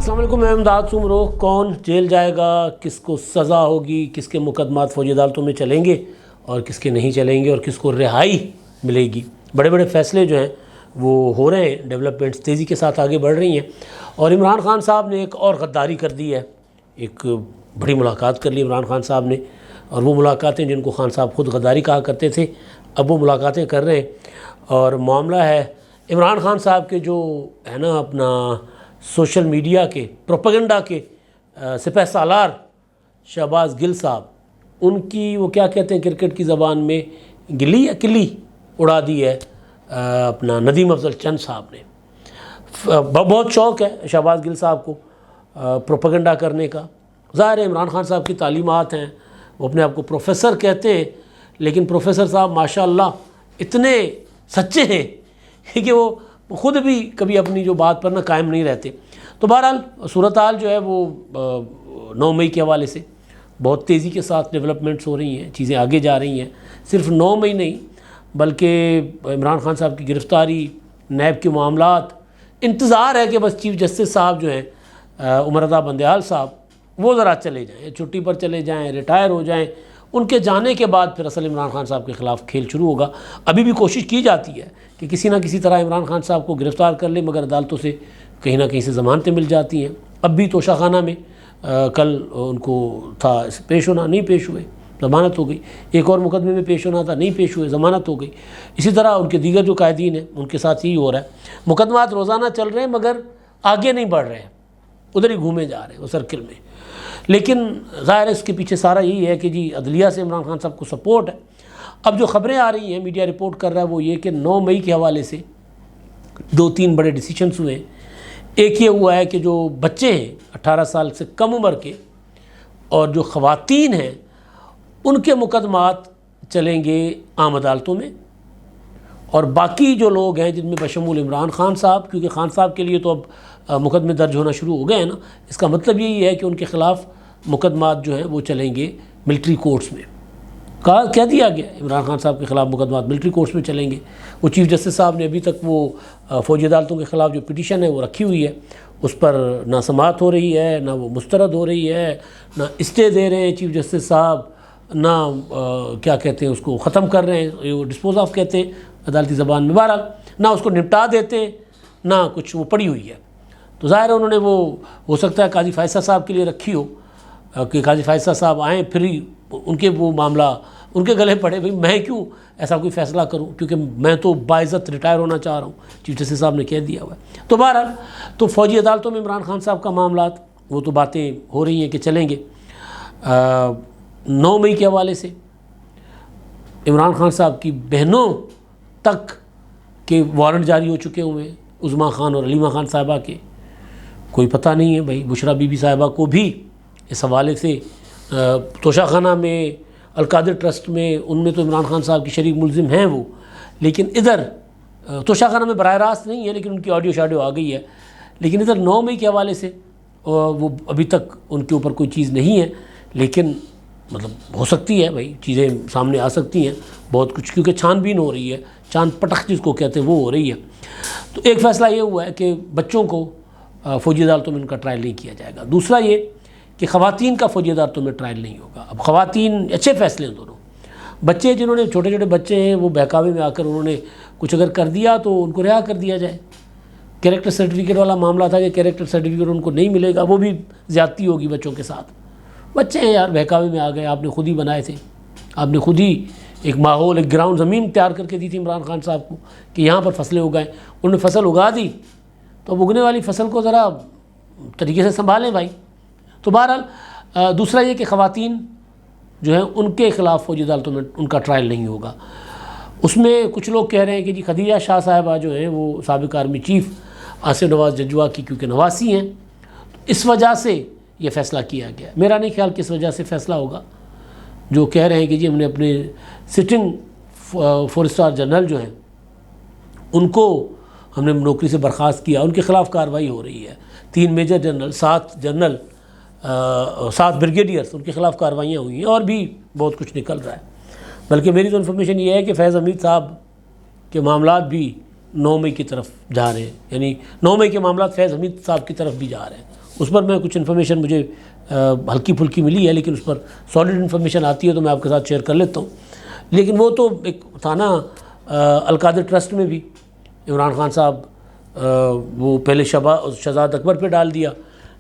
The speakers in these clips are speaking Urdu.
السلام علیکم، میں امداد سمرو۔ کون جیل جائے گا، کس کو سزا ہوگی، کس کے مقدمات فوجی عدالتوں میں چلیں گے اور کس کے نہیں چلیں گے، اور کس کو رہائی ملے گی، بڑے بڑے فیصلے جو ہیں وہ ہو رہے ہیں، ڈیولپمنٹس تیزی کے ساتھ آگے بڑھ رہی ہیں۔ اور عمران خان صاحب نے ایک اور غداری کر دی ہے، ایک بڑی ملاقات کر لی عمران خان صاحب نے، اور وہ ملاقاتیں جن کو خان صاحب خود غداری کہا کرتے تھے، اب وہ ملاقاتیں کر رہے ہیں۔ اور معاملہ ہے عمران خان صاحب کے جو ہے نا اپنا سوشل میڈیا کے پروپیگنڈا کے سپہ سالار شہباز گل صاحب، ان کی وہ کیا کہتے ہیں کرکٹ کی زبان میں، گلی یا کلی اڑا دی ہے اپنا ندیم افضل چند صاحب نے۔ بہت شوق ہے شہباز گل صاحب کو پروپیگنڈا کرنے کا۔ ظاہر ہے عمران خان صاحب کی تعلیمات ہیں، وہ اپنے آپ کو پروفیسر کہتے ہیں، لیکن پروفیسر صاحب ماشاءاللہ اتنے سچے ہیں کہ وہ خود بھی کبھی اپنی جو بات پر نہ قائم نہیں رہتے۔ تو بہرحال صورتحال جو ہے وہ 9 مئی کے حوالے سے بہت تیزی کے ساتھ ڈیولپمنٹس ہو رہی ہیں، چیزیں آگے جا رہی ہیں۔ صرف 9 مئی نہیں بلکہ عمران خان صاحب کی گرفتاری، نیب کے معاملات، انتظار ہے کہ بس چیف جسٹس صاحب جو ہیں عمر رضا بندیال صاحب، وہ ذرا چلے جائیں، چھٹی پر چلے جائیں، ریٹائر ہو جائیں۔ ان کے جانے کے بعد پھر اصل عمران خان صاحب کے خلاف کھیل شروع ہوگا۔ ابھی بھی کوشش کی جاتی ہے کہ کسی نہ کسی طرح عمران خان صاحب کو گرفتار کر لے، مگر عدالتوں سے کہیں نہ کہیں سے ضمانتیں مل جاتی ہیں۔ اب بھی توشہ خانہ میں کل ان کو تھا پیش ہونا، نہیں پیش ہوئے، ضمانت ہو گئی۔ ایک اور مقدمے میں پیش ہونا تھا، نہیں پیش ہوئے، ضمانت ہو گئی۔ اسی طرح ان کے دیگر جو قائدین ہیں ان کے ساتھ یہی ہو رہا ہے، مقدمات روزانہ چل رہے ہیں مگر آگے نہیں بڑھ رہے ہیں، ادھر ہی گھومے جا رہے ہیں وہ سرکل میں۔ لیکن ظاہر ہے اس کے پیچھے سارا یہی ہے کہ جی عدلیہ سے عمران خان صاحب کو سپورٹ ہے۔ اب جو خبریں آ رہی ہیں، میڈیا رپورٹ کر رہا ہے، وہ یہ کہ 9 مئی کے حوالے سے 2-3 بڑے ڈیسیشنز ہوئے ہیں۔ ایک یہ ہوا ہے کہ جو بچے ہیں 18 سال سے کم عمر کے اور جو خواتین ہیں ان کے مقدمات چلیں گے عام عدالتوں میں، اور باقی جو لوگ ہیں جن میں بشمول عمران خان صاحب، کیونکہ خان صاحب کے لیے تو اب مقدمے درج ہونا شروع ہو گئے ہیں نا، اس کا مطلب یہی ہے کہ ان کے خلاف مقدمات جو ہیں وہ چلیں گے ملٹری کورٹس میں۔ کہہ دیا گیا عمران خان صاحب کے خلاف مقدمات ملٹری کورٹس میں چلیں گے۔ وہ چیف جسٹس صاحب نے ابھی تک وہ فوجی عدالتوں کے خلاف جو پٹیشن ہے وہ رکھی ہوئی ہے، اس پر نہ سماعت ہو رہی ہے، نہ وہ مسترد ہو رہی ہے، نہ اسٹے دے رہے ہیں چیف جسٹس صاحب، نہ کیا کہتے ہیں اس کو ختم کر رہے ہیں، وہ ڈسپوز آف کہتے ہیں عدالتی زبان میں، بہرحال نہ اس کو نپٹا دیتے ہیں، نہ کچھ وہ پڑی ہوئی ہے۔ تو ظاہر ہے انہوں نے وہ ہو سکتا ہے قاضی فائصہ صاحب کے لیے رکھی ہو کہ قاضی فائصہ صاحب آئیں، پھر ہی ان کے وہ معاملہ ان کے گلے پڑے، بھئی میں کیوں ایسا کوئی فیصلہ کروں، کیونکہ میں تو باعزت ریٹائر ہونا چاہ رہا ہوں، چیف جسٹس صاحب نے کہہ دیا ہوا ہے۔ تو بہرحال تو فوجی عدالتوں میں عمران خان صاحب کا معاملات وہ تو باتیں ہو رہی ہیں کہ چلیں گے۔ 9 مئی کے حوالے سے عمران خان صاحب کی بہنوں تک کے وارنٹ جاری ہو چکے ہوئے ہیں، عظمیٰ خان اور علیمہ خان صاحبہ کے، کوئی پتہ نہیں ہے بھائی بشرا بی بی صاحبہ کو بھی اس حوالے سے توشہ خانہ میں، القادر ٹرسٹ میں، ان میں تو عمران خان صاحب کی شریک ملزم ہیں وہ، لیکن ادھر توشہ خانہ میں براہ راست نہیں ہے، لیکن ان کی آڈیو شاڈیو آ گئی ہے، لیکن ادھر 9 مئی کے حوالے سے وہ ابھی تک ان کے اوپر کوئی چیز نہیں ہے، لیکن مطلب ہو سکتی ہے بھائی، چیزیں سامنے آ سکتی ہیں بہت کچھ، کیونکہ چھان بین ہو رہی ہے، چاند پٹخ جس کو کہتے ہیں وہ ہو رہی ہے۔ تو ایک فیصلہ یہ ہوا ہے کہ بچوں کو فوجی عدالتوں میں ان کا ٹرائل نہیں کیا جائے گا۔ دوسرا یہ کہ خواتین کا فوجی عدالتوں میں ٹرائل نہیں ہوگا۔ اب خواتین اچھے فیصلے ہیں دونوں، بچے جنہوں نے چھوٹے چھوٹے بچے ہیں وہ بہکاوے میں آ کر انہوں نے کچھ اگر کر دیا تو ان کو رہا کر دیا جائے۔ کیریکٹر سرٹیفکیٹ والا معاملہ تھا کہ کیریکٹر سرٹیفکیٹ ان کو نہیں ملے گا، وہ بھی زیادتی ہوگی بچوں کے ساتھ۔ بچے ہیں یار، بہکاوے میں آ گئے، آپ نے خود ہی بنائے تھے، آپ نے خود ہی ایک ماحول، ایک گراؤنڈ زمین تیار کر کے دی تھی عمران خان صاحب کو کہ یہاں پر فصلیں اگائیں، انہوں نے فصل اگا دی، تو اب اگنے والی فصل کو ذرا طریقے سے سنبھالیں بھائی۔ تو بہرحال دوسرا یہ کہ خواتین جو ہیں ان کے خلاف فوجی عدالتوں میں ان کا ٹرائل نہیں ہوگا۔ اس میں کچھ لوگ کہہ رہے ہیں کہ جی خدیجہ شاہ صاحبہ جو ہیں وہ سابق آرمی چیف آصف نواز ججوا کی کیونکہ نواسی ہیں، اس وجہ سے یہ فیصلہ کیا گیا۔ میرا نہیں خیال کس وجہ سے فیصلہ ہوگا، جو کہہ رہے ہیں کہ جی ہم نے اپنے سٹنگ 4 اسٹار جنرل جو ہیں ان کو ہم نے نوکری سے برخاست کیا، ان کے خلاف کارروائی ہو رہی ہے، 3 میجر جنرل، 7 جنرل، 7 بریگیڈیئرس، ان کے خلاف کارروائیاں ہوئی ہیں، اور بھی بہت کچھ نکل رہا ہے۔ بلکہ میری تو انفارمیشن یہ ہے کہ فیض حمید صاحب کے معاملات بھی 9 مئی کی طرف جا رہے ہیں، یعنی 9 مئی کے معاملات فیض حمید صاحب کی طرف بھی جا رہے ہیں۔ اس پر میں کچھ انفارمیشن مجھے ہلکی پھلکی ملی ہے، لیکن اس پر سالڈ انفارمیشن آتی ہے تو میں آپ کے ساتھ شیئر کر لیتا ہوں۔ لیکن وہ تو ایک تھا نا القادر ٹرسٹ میں بھی عمران خان صاحب وہ پہلے شہزاد اکبر پہ ڈال دیا،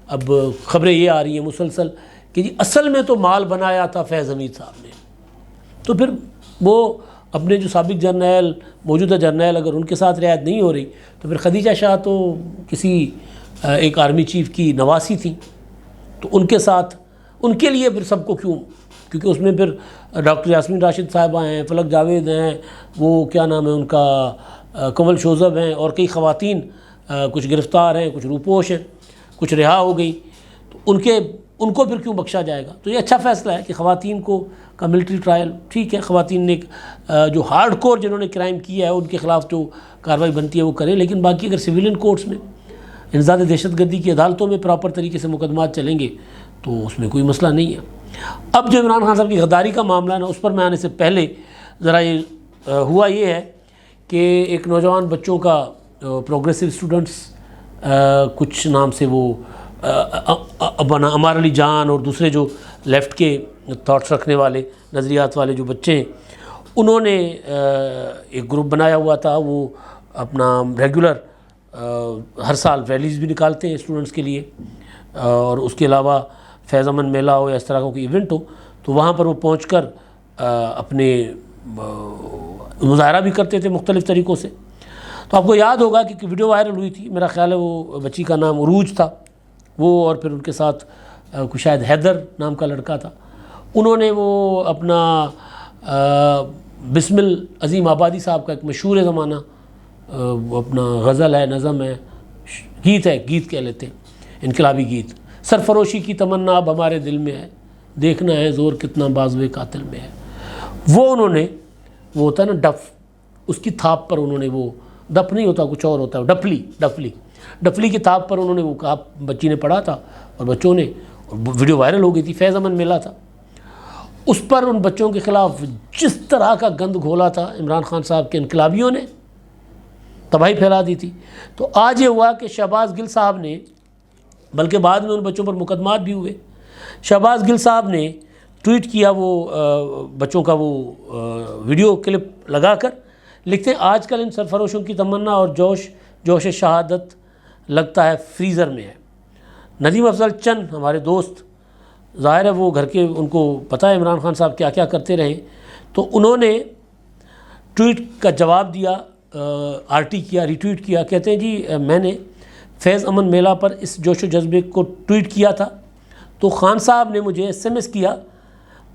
اب خبریں یہ آ رہی ہیں مسلسل کہ جی اصل میں تو مال بنایا تھا فیض حمید صاحب نے۔ تو پھر وہ اپنے جو سابق جرنیل، موجودہ جرنیل، اگر ان کے ساتھ رعایت نہیں ہو رہی تو پھر خدیجہ شاہ تو کسی ایک آرمی چیف کی نواسی تھیں، تو ان کے ساتھ ان کے لیے پھر سب کو کیوں، کیونکہ اس میں پھر ڈاکٹر یاسمین راشد صاحبہ ہیں، فلک جاوید ہیں، وہ کیا نام ہے ان کا، کنول شوذب ہیں، اور کئی خواتین کچھ گرفتار ہیں، کچھ روپوش ہیں، کچھ رہا ہو گئی، تو ان کو پھر کیوں بخشا جائے گا؟ تو یہ اچھا فیصلہ ہے کہ خواتین کا ملٹری ٹرائل، ٹھیک ہے، خواتین نے جو ہارڈ کور جنہوں نے کرائم کیا ہے ان کے خلاف جو کارروائی بنتی ہے وہ کریں، لیکن باقی اگر سویلین کورٹس میں، انسداد دہشت گردی کی عدالتوں میں پراپر طریقے سے مقدمات چلیں گے تو اس میں کوئی مسئلہ نہیں ہے۔ اب جو عمران خان صاحب کی غداری کا معاملہ ہے نا، اس پر میں آنے سے پہلے ذرا یہ ہوا یہ ہے کہ ایک نوجوان بچوں کا پروگریسو اسٹوڈنٹس کچھ نام سے وہ امار علی جان اور دوسرے جو لیفٹ کے تھاٹس رکھنے والے، نظریات والے جو بچے ہیں، انہوں نے ایک گروپ بنایا ہوا تھا، وہ اپنا ریگولر ہر سال ریلیز بھی نکالتے ہیں اسٹوڈنٹس کے لیے، اور اس کے علاوہ فیض امن میلہ ہو یا اس طرح کا کوئی ایونٹ ہو تو وہاں پر وہ پہنچ کر اپنے مظاہرہ بھی کرتے تھے مختلف طریقوں سے۔ تو آپ کو یاد ہوگا کہ ویڈیو وائرل ہوئی تھی، میرا خیال ہے وہ بچی کا نام عروج تھا، وہ اور پھر ان کے ساتھ کوئی شاید حیدر نام کا لڑکا تھا، انہوں نے وہ اپنا بسمل عظیم آبادی صاحب کا ایک مشہور زمانہ اپنا غزل ہے، نظم ہے، گیت کہہ لیتے ہیں، انقلابی گیت، سرفروشی کی تمنا اب ہمارے دل میں ہے، دیکھنا ہے زور کتنا بازوے قاتل میں ہے، وہ انہوں نے، وہ ہوتا ہے نا ڈف، اس کی تھاپ پر انہوں نے، وہ ڈپ نہیں ہوتا کچھ اور ہوتا ہے، ڈفلی کی تھاپ پر انہوں نے وہ کہا، بچی نے پڑھا تھا اور بچوں نے، ویڈیو وائرل ہو گئی تھی، فیض امن میلہ تھا، اس پر ان بچوں کے خلاف جس طرح کا گند گھولا تھا عمران خان صاحب کے انقلابیوں نے، تباہی پھیلا دی تھی۔ تو آج یہ ہوا کہ شہباز گل صاحب نے، بلکہ بعد میں ان بچوں پر مقدمات بھی ہوئے، شہباز گل صاحب نے ٹویٹ کیا وہ بچوں کا وہ ویڈیو کلپ لگا کر، لکھتے ہیں آج کل ان سرفروشوں کی تمنا اور جوش شہادت لگتا ہے فریزر میں ہے۔ ندیم افضل چند ہمارے دوست، ظاہر ہے وہ گھر کے، ان کو پتہ ہے عمران خان صاحب کیا کیا کرتے رہے، تو انہوں نے ٹویٹ کا جواب دیا، RT کیا، ری ٹویٹ کیا، کہتے ہیں جی میں نے فیض امن میلہ پر اس جوش و جذبے کو ٹویٹ کیا تھا تو خان صاحب نے مجھے SMS کیا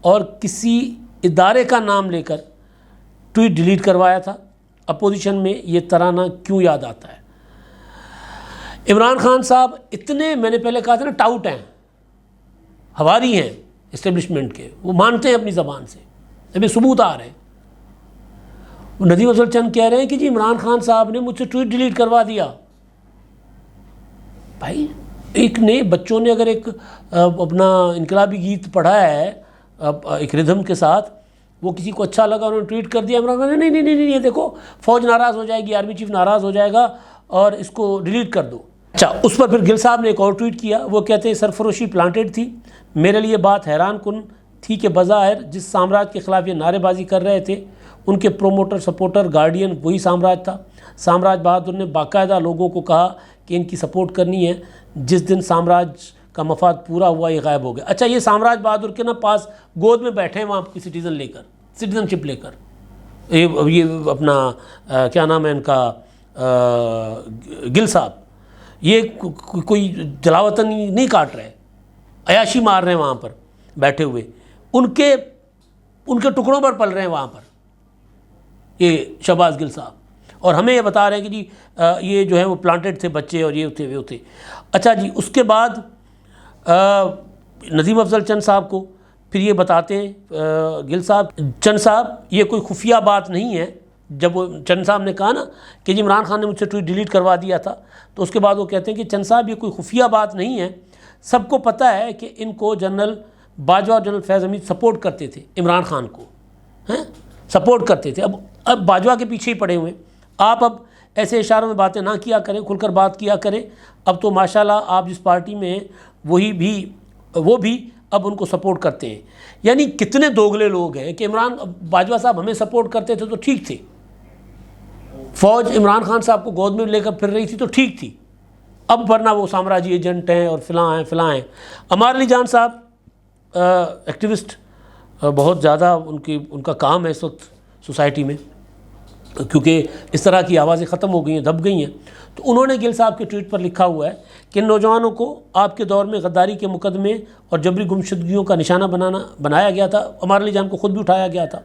اور کسی ادارے کا نام لے کر ٹویٹ ڈیلیٹ کروایا تھا، اپوزیشن میں یہ ترانہ کیوں یاد آتا ہے۔ عمران خان صاحب اتنے، میں نے پہلے کہا تھا نا، ٹاؤٹ ہیں، ہواری ہیں اسٹیبلشمنٹ کے، وہ مانتے ہیں اپنی زبان سے، ابھی ثبوت آ رہے ہیں۔ ندیم افضل چند کہہ رہے ہیں کہ جی عمران خان صاحب نے مجھ سے ٹویٹ ڈیلیٹ کروا دیا۔ بھائی ایک نے، بچوں نے اگر ایک اپنا انقلابی گیت پڑھا ہے ایک ردھم کے ساتھ، وہ کسی کو اچھا لگا، انہوں نے ٹویٹ کر دیا، عمران خان نے نہیں یہ دیکھو فوج ناراض ہو جائے گی، آرمی چیف ناراض ہو جائے گا اور اس کو ڈیلیٹ کر دو۔ اچھا، اس پر پھر گل صاحب نے ایک اور ٹویٹ کیا، وہ کہتے ہیں سرفروشی پلانٹڈ تھی، میرے لیے بات حیران کن تھی کہ بظاہر جس سامراج کے خلاف یہ نعرے بازی کر رہے تھے ان کے پروموٹر، سپورٹر، گارڈین وہی سامراج تھا۔ سامراج بہادر نے باقاعدہ لوگوں کو کہا کہ ان کی سپورٹ کرنی ہے، جس دن سامراج کا مفاد پورا ہوا یہ غائب ہو گیا۔ اچھا، یہ سامراج بہادر کے نا پاس گود میں بیٹھے ہیں وہاں کی سٹیزن شپ لے کر، یہ اپنا کیا نام ہے ان کا، گل صاحب، یہ کوئی جلاوطن نہیں کاٹ رہے، عیاشی مار رہے ہیں وہاں پر بیٹھے ہوئے، ان کے ٹکڑوں پر پل رہے ہیں وہاں پر یہ شہباز گل صاحب، اور ہمیں یہ بتا رہے ہیں کہ جی یہ جو ہے وہ پلانٹڈ تھے بچے اور یہ ہوتے۔ اچھا جی، اس کے بعد ندیم افضل چند صاحب کو پھر یہ بتاتے ہیں گل صاحب، چند صاحب یہ کوئی خفیہ بات نہیں ہے۔ جب وہ چند صاحب نے کہا نا کہ جی عمران خان نے مجھ سے ٹویٹ ڈیلیٹ کروا دیا تھا، تو اس کے بعد وہ کہتے ہیں کہ چند صاحب یہ کوئی خفیہ بات نہیں ہے، سب کو پتہ ہے کہ ان کو جنرل باجوہ اور جنرل فیض حمید سپورٹ کرتے تھے، عمران خان کو سپورٹ کرتے تھے، اب باجوہ کے پیچھے ہی پڑے ہوئے، آپ اب ایسے اشاروں میں باتیں نہ کیا کریں، کھل کر بات کیا کریں۔ اب تو ماشاءاللہ آپ جس پارٹی میں ہیں وہ بھی اب ان کو سپورٹ کرتے ہیں۔ یعنی کتنے دوگلے لوگ ہیں کہ باجوہ صاحب ہمیں سپورٹ کرتے تھے تو ٹھیک تھے، فوج عمران خان صاحب کو گود میں لے کر پھر رہی تھی تو ٹھیک تھی، اب ورنہ وہ سامراجی ایجنٹ ہیں اور فلاں ہیں۔ عمار علی جان صاحب ایکٹیوسٹ، بہت زیادہ ان کا کام ہے اس وقت سوسائٹی میں، کیونکہ اس طرح کی آوازیں ختم ہو گئی ہیں، دب گئی ہیں۔ تو انہوں نے گل صاحب کے ٹویٹ پر لکھا ہوا ہے کہ ان نوجوانوں کو آپ کے دور میں غداری کے مقدمے اور جبری گمشدگیوں کا نشانہ بنایا گیا تھا۔ عمار علی جان کو خود بھی اٹھایا گیا تھا۔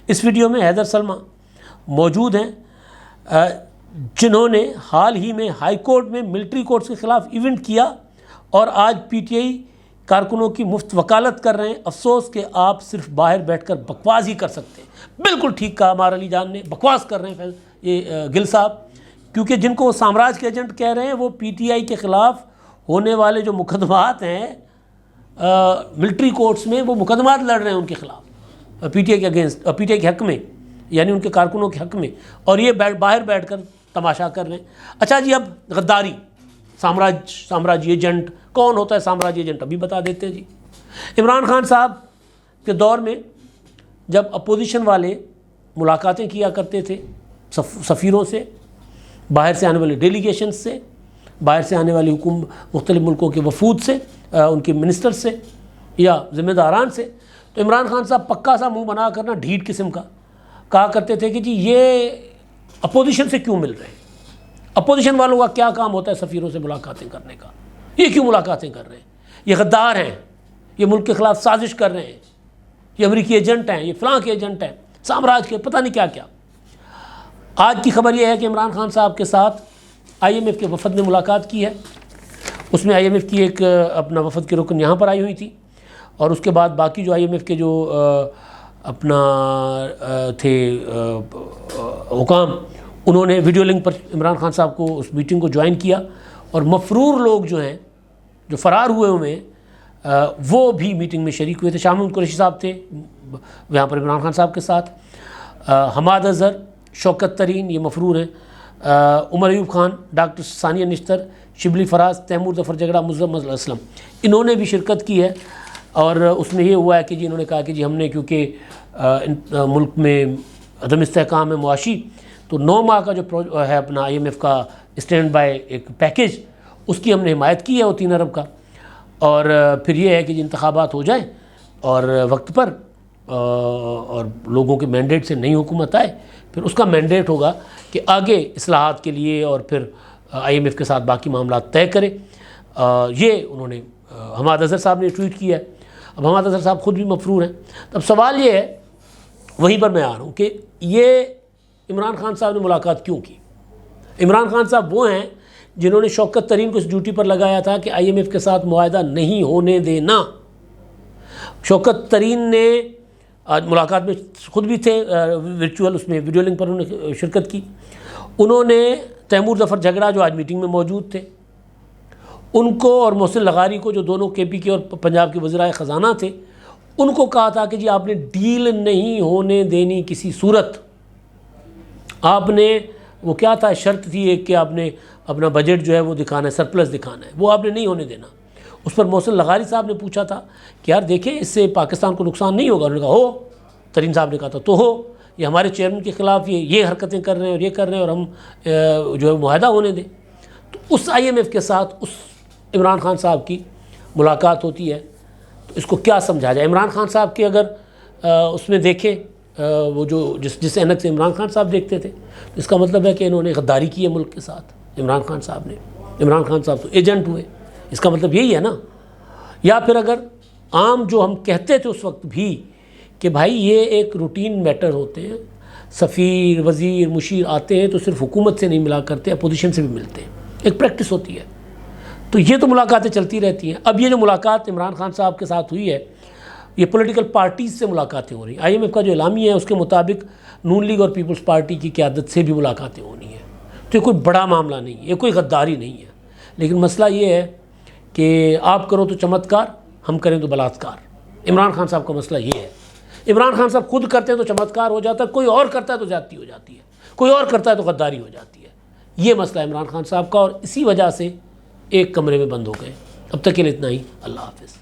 اس ویڈیو میں حیدر سلمہ موجود ہیں، جنہوں نے حال ہی میں ہائی کورٹ میں ملٹری کورٹس کے خلاف ایونٹ کیا اور آج پی ٹی آئی کارکنوں کی مفت وکالت کر رہے ہیں۔ افسوس کہ آپ صرف باہر بیٹھ کر بکواس ہی کر سکتے ہیں۔ بالکل ٹھیک کہا عمار علی جان نے، بکواس کر رہے ہیں یہ گل صاحب، کیونکہ جن کو وہ سامراج کے ایجنٹ کہہ رہے ہیں وہ پی ٹی آئی کے خلاف ہونے والے جو مقدمات ہیں ملٹری کورٹس میں، وہ مقدمات لڑ رہے ہیں ان کے خلاف، پی ٹی آئی کے اگینسٹ، پی ٹی آئی کے حق میں، یعنی ان کے کارکنوں کے حق میں، اور یہ باہر بیٹھ کر تماشا کر رہے ہیں۔ اچھا جی، اب غداری، سامراجی ایجنٹ کون ہوتا ہے؟ سامراجی ایجنٹ ابھی بتا دیتے ہیں جی۔ عمران خان صاحب کے دور میں جب اپوزیشن والے ملاقاتیں کیا کرتے تھے سفیروں سے، باہر سے آنے والے ڈیلیگیشنز سے، باہر سے آنے والی مختلف ملکوں کے وفود سے، ان کے منسٹر سے یا ذمہ داران سے، تو عمران خان صاحب پکا سا منہ بنا کرنا ڈھیٹ قسم کا کہا کرتے تھے کہ جی یہ اپوزیشن سے کیوں مل رہے ہیں؟ اپوزیشن والوں کا کیا کام ہوتا ہے سفیروں سے ملاقاتیں کرنے کا؟ یہ کیوں ملاقاتیں کر رہے ہیں؟ یہ غدار ہیں، یہ ملک کے خلاف سازش کر رہے ہیں، یہ امریکی ایجنٹ ہیں، یہ فلاں کے ایجنٹ ہیں، سامراج کے پتہ نہیں کیا کیا۔ آج کی خبر یہ ہے کہ عمران خان صاحب کے ساتھ آئی ایم ایف کے وفد نے ملاقات کی ہے۔ اس میں آئی ایم ایف کی ایک اپنا وفد کی رکن یہاں پر آئی ہوئی تھی، اور اس کے بعد باقی جو آئی ایم ایف کے جو اپنا تھے حکام، انہوں نے ویڈیو لنک پر عمران خان صاحب کو اس میٹنگ کو جوائن کیا، اور مفرور لوگ جو ہیں جو فرار ہوئے ہیں وہ بھی میٹنگ میں شریک ہوئے تھے۔ شاہ محمود قریشی صاحب تھے یہاں پر عمران خان صاحب کے ساتھ، حماد اظہر، شوکت ترین، یہ مفرور ہیں، عمر ایوب خان، ڈاکٹر ثانیہ نشتر، شبلی فراز، تیمور ظفر جگڑا، مزمل اسلم، انہوں نے بھی شرکت کی ہے۔ اور اس میں یہ ہوا ہے کہ جی انہوں نے کہا کہ جی ہم نے کیونکہ ملک میں عدم استحکام ہے معاشی، تو 9 ماہ کا جو ہے اپنا آئی ایم ایف کا اسٹینڈ بائی ایک پیکیج، اس کی ہم نے حمایت کی ہے، وہ 3 ارب کا، اور پھر یہ ہے کہ جی انتخابات ہو جائیں اور وقت پر، اور لوگوں کے مینڈیٹ سے نئی حکومت آئے، پھر اس کا مینڈیٹ ہوگا کہ آگے اصلاحات کے لیے اور پھر آئی ایم ایف کے ساتھ باقی معاملات طے کرے۔ یہ انہوں نے حماد اظہر صاحب نے ٹویٹ کیا ہے۔ اب حماد اظہر صاحب خود بھی مفرور ہیں۔ اب سوال یہ ہے، وہیں پر میں آ رہا ہوں کہ یہ عمران خان صاحب نے ملاقات کیوں کی؟ عمران خان صاحب وہ ہیں جنہوں نے شوکت ترین کو اس ڈیوٹی پر لگایا تھا کہ آئی ایم ایف کے ساتھ معاہدہ نہیں ہونے دینا۔ شوکت ترین نے آج ملاقات میں خود بھی تھے، ورچوئل اس میں ویڈیو لنک پر انہوں نے شرکت کی۔ انہوں نے تیمور ظفر جھگڑا جو آج میٹنگ میں موجود تھے، ان کو اور محسن لغاری کو، جو دونوں کے پی کے اور پنجاب کے وزرائے خزانہ تھے، ان کو کہا تھا کہ جی آپ نے ڈیل نہیں ہونے دینی کسی صورت۔ آپ نے وہ کیا تھا، شرط تھی ایک کہ آپ نے اپنا بجٹ جو ہے وہ دکھانا ہے، سرپلس دکھانا ہے، وہ آپ نے نہیں ہونے دینا۔ اس پر محسن لغاری صاحب نے پوچھا تھا کہ یار دیکھیں اس سے پاکستان کو نقصان نہیں ہوگا؟ انہوں نے کہا ہو، ترین صاحب نے کہا تھا تو ہو، یہ ہمارے چیئرمین کے خلاف یہ حرکتیں کر رہے ہیں اور یہ کر رہے ہیں، اور ہم جو ہے معاہدہ ہونے دیں۔ تو اس آئی ایم ایف کے ساتھ اس عمران خان صاحب کی ملاقات ہوتی ہے، تو اس کو کیا سمجھا جائے؟ عمران خان صاحب کے اگر اس میں دیکھیں، وہ جو جس اینک سے عمران خان صاحب دیکھتے تھے، تو اس کا مطلب ہے کہ انہوں نے غداری کی ہے ملک کے ساتھ۔ عمران خان صاحب نے، عمران خان صاحب تو ایجنٹ ہوئے، اس کا مطلب یہی ہے نا۔ یا پھر اگر عام جو ہم کہتے تھے اس وقت بھی کہ بھائی یہ ایک روٹین میٹر ہوتے ہیں، سفیر، وزیر، مشیر آتے ہیں تو صرف حکومت سے نہیں ملا کرتے، اپوزیشن سے بھی ملتے ہیں، ایک پریکٹس ہوتی ہے، تو یہ تو ملاقاتیں چلتی رہتی ہیں۔ اب یہ جو ملاقات عمران خان صاحب کے ساتھ ہوئی ہے، یہ پولیٹیکل پارٹیز سے ملاقاتیں ہو رہی ہیں۔ آئی ایم ایف کا جو اعلامیہ ہے اس کے مطابق نون لیگ اور پیپلز پارٹی کی قیادت سے بھی ملاقاتیں ہونی ہیں، تو یہ کوئی بڑا معاملہ نہیں ہے، یہ کوئی غداری نہیں ہے۔ لیکن مسئلہ یہ ہے کہ آپ کرو تو چمتکار، ہم کریں تو بلاತ್کار۔ عمران خان صاحب کا مسئلہ یہ ہے۔ عمران خان صاحب خود کرتے ہیں تو چمتکار ہو جاتا ہے، کوئی اور کرتا ہے تو زیادتی ہو جاتی ہے، کوئی اور کرتا ہے تو غداری ہو جاتی ہے۔ یہ مسئلہ عمران خان صاحب کا، اور اسی وجہ سے ایک کمرے میں بند ہو گئے۔ اب تک کے لیے اتنا ہی، اللہ حافظ۔